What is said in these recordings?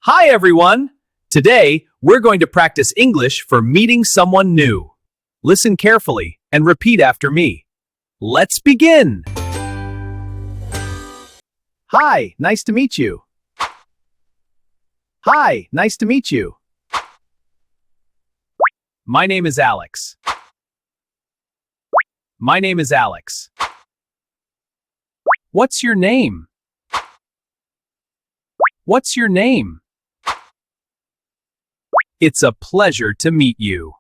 Hi everyone! Today, we're going to practice English for meeting someone new. Listen carefully and repeat after me. Let's begin! Hi, nice to meet you. Hi, nice to meet you. My name is Alex. My name is Alex. What's your name? What's your name? It's a pleasure to meet you.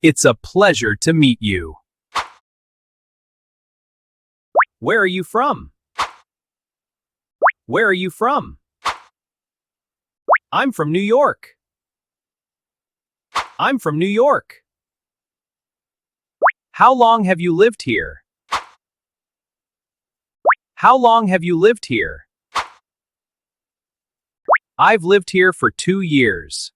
It's a pleasure to meet you. Where are you from? Where are you from? I'm from New York. I'm from New York. How long have you lived here? How long have you lived here? I've lived here for 2 years.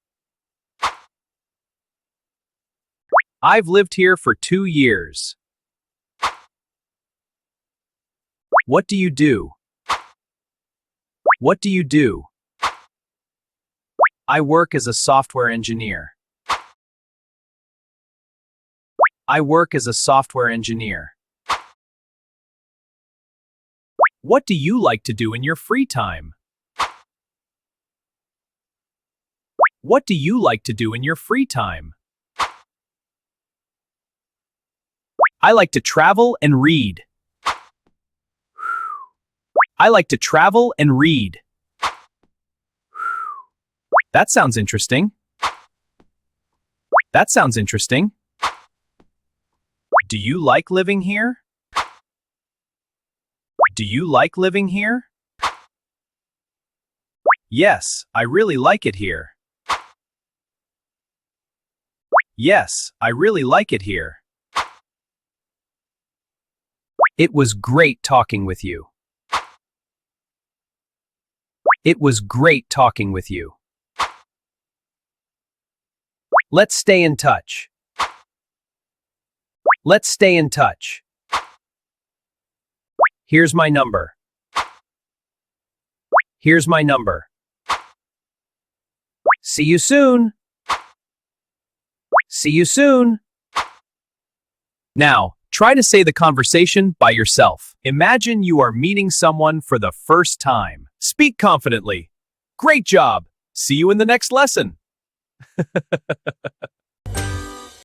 I've lived here for 2 years. What do you do? What do you do? I work as a software engineer. I work as a software engineer. What do you like to do in your free time? What do you like to do in your free time? I like to travel and read. I like to travel and read. That sounds interesting. That sounds interesting. Do you like living here? Do you like living here? Yes, I really like it here. Yes, I really like it here. It was great talking with you. It was great talking with you. Let's stay in touch. Let's stay in touch. Here's my number. Here's my number. See you soon. See you soon. Now, try to say the conversation by yourself. Imagine you are meeting someone for the first time. Speak confidently. Great job. See you in the next lesson.